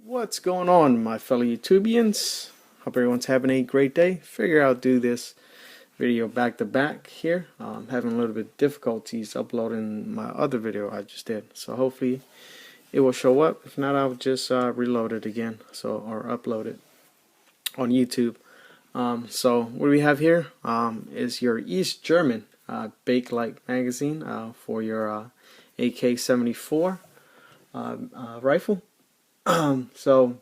What's going on, my fellow YouTubians? Hope everyone's having a great day. Figure I'll do this video back to back here. I'm having a little bit of difficulties uploading my other video I just did, so hopefully it will show up. If not, I'll just reload it again, or upload it on YouTube. So what we have here is your East German Bakelite magazine for your Ak-74 rifle. So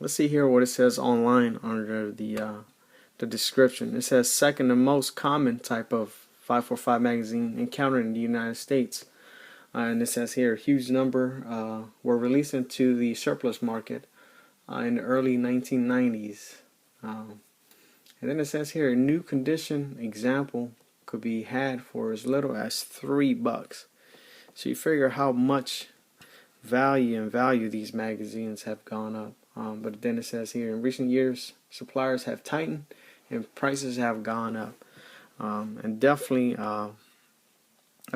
let's see here what it says online under the description. It says second the most common type of 5.45 magazine encountered in the United States, and it says here a huge number were released into the surplus market in the early 1990s. And then it says here a new condition example could be had for as little as $3. So you figure how much value these magazines have gone up. But then it says here in recent years suppliers have tightened and prices have gone up. And definitely I've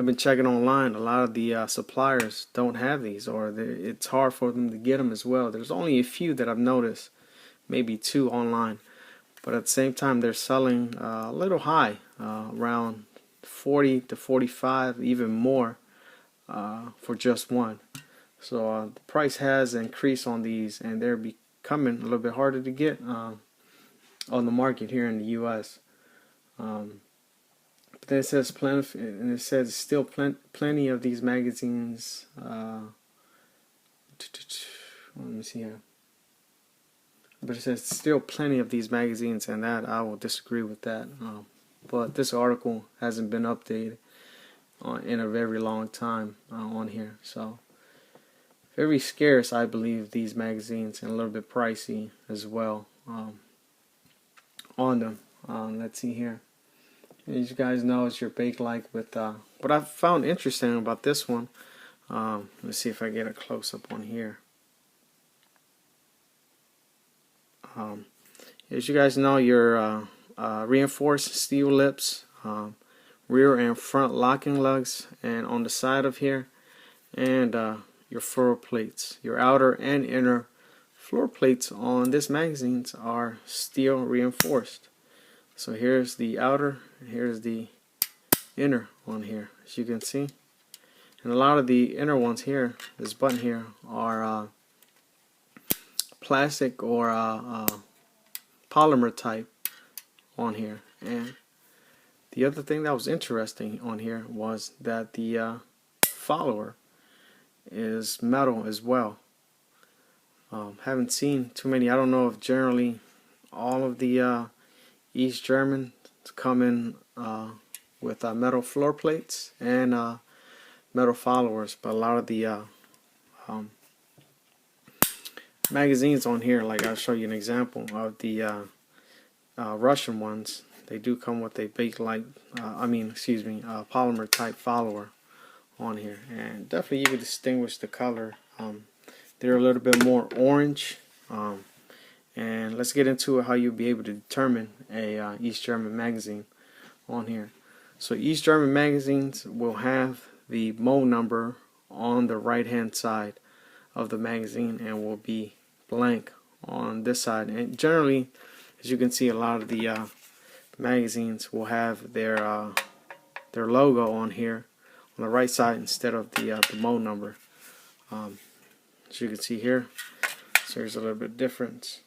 been checking online. A lot of the suppliers don't have these, or it's hard for them to get them as well. There's only a few that I've noticed, maybe 2 online, but at the same time they're selling a little high, around 40 to 45, even more for just one. So the price has increased on these, and they're becoming a little bit harder to get on the market here in the U.S. But then it says plenty, and it says still plenty of these magazines. Let me see here. But it says still plenty of these magazines, and that I will disagree with that. But this article hasn't been updated in a very long time on here, so. Very scarce, I believe, these magazines, and a little bit pricey as well on them. Let's see here. As you guys know, it's your Bakelite with what I found interesting about this one. Let's see if I get a close-up on here. As you guys know, your reinforced steel lips, rear and front locking lugs, and on the side of here, and your floor plates. Your outer and inner floor plates on this magazines are steel reinforced. So here's the outer, and here's the inner one here, as you can see. And a lot of the inner ones here, this button here, are plastic or polymer type on here. And the other thing that was interesting on here was that the follower is metal as well. Haven't seen too many. I don't know if generally all of the East Germans come in with metal floor plates and metal followers, but a lot of the magazines on here, like I'll show you an example of the Russian ones, they do come with a Bakelite, polymer type follower on here, and definitely you can distinguish the color. They're a little bit more orange, and let's get into how you'll be able to determine a East German magazine on here. So East German magazines will have the model number on the right hand side of the magazine and will be blank on this side. And generally, as you can see, a lot of the magazines will have their logo on here on the right side instead of the model number. As you can see here, so there's a little bit of difference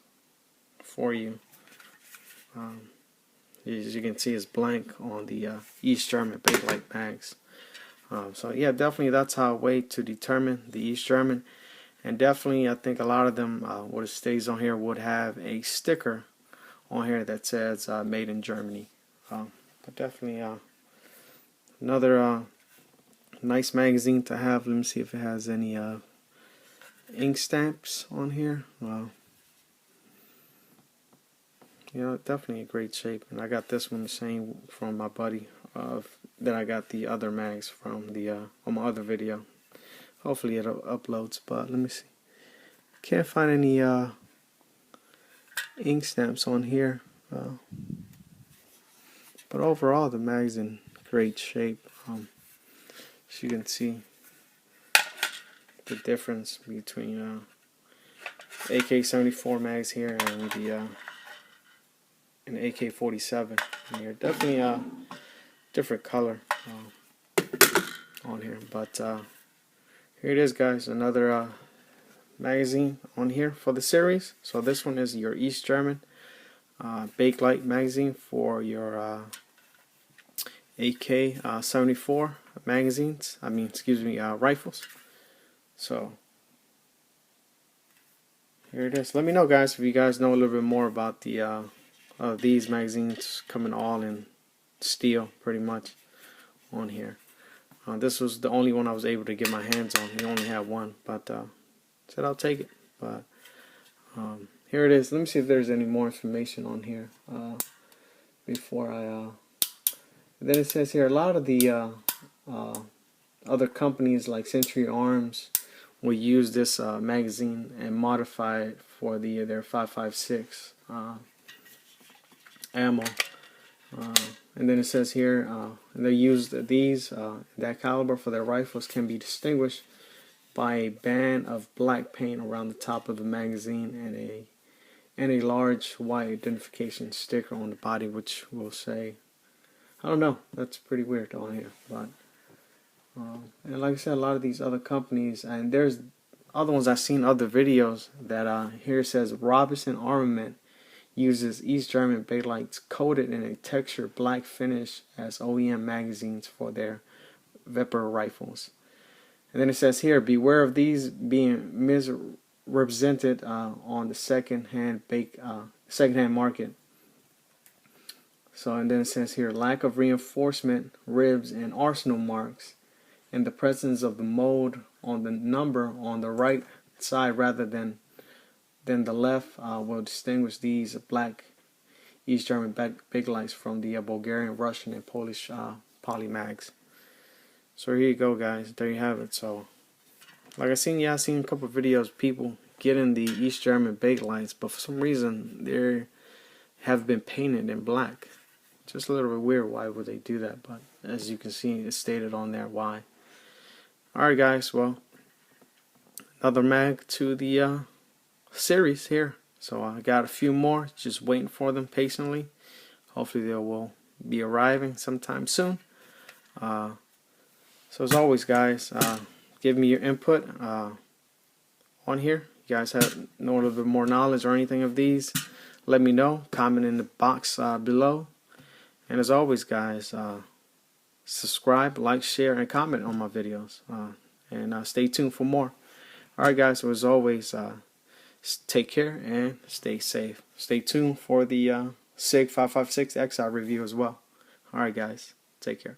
for you. As you can see, it's blank on the East German Bakelite mags. So yeah, definitely that's how a way to determine the East German. And definitely I think a lot of them, what it stays on here, would have a sticker on here that says made in Germany. But definitely another nice magazine to have. Let me see if it has any ink stamps on here. You know, definitely a great shape. And I got this one the same from my buddy that I got the other mags from the on my other video. Hopefully it uploads, but let me see. Can't find any ink stamps on here. But overall the mag's in great shape. As you can see the difference between AK-74 mags here and the an AK-47 here. Definitely a different color on here, but here it is, guys. Another magazine on here for the series. So this one is your East German Bakelite magazine for your AK-74 magazines. Rifles. So here it is. Let me know, guys, if you guys know a little bit more about the these magazines coming all in steel, pretty much on here. This was the only one I was able to get my hands on. We only had one, but said I'll take it. But here it is. Let me see if there's any more information on here before I. Then it says here a lot of the other companies like Century Arms will use this magazine and modify it for their 5.56 ammo. And then it says here they used these that caliber for their rifles can be distinguished by a band of black paint around the top of the magazine and a large white identification sticker on the body, which will say, I don't know, that's pretty weird on here. But and like I said, a lot of these other companies, and there's other ones I've seen other videos that here it says Robinson Armament uses East German Bakelites coated in a textured black finish as OEM magazines for their Viper rifles. And then it says here, beware of these being misrepresented on the second-hand market. So, and then it says here, lack of reinforcement, ribs, and arsenal marks, and the presence of the mold on the number on the right side rather than the left will distinguish these black East German Bakelites from the Bulgarian, Russian, and Polish polymags. So here you go, guys. There you have it. So, like I've seen a couple of videos of people getting the East German Bakelites, but for some reason they have been painted in black. Just a little bit weird. Why would they do that? But as you can see, it's stated on there why. Alright, guys. Well, another mag to the series here. So I got a few more, just waiting for them patiently. Hopefully they will be arriving sometime soon. So as always, guys, give me your input on here. You guys know a little bit more knowledge or anything of these, let me know. Comment in the box below. And as always, guys, subscribe, like, share, and comment on my videos. And stay tuned for more. Alright, guys, so as always, take care and stay safe. Stay tuned for the SIG 5.56 XI review as well. Alright, guys, take care.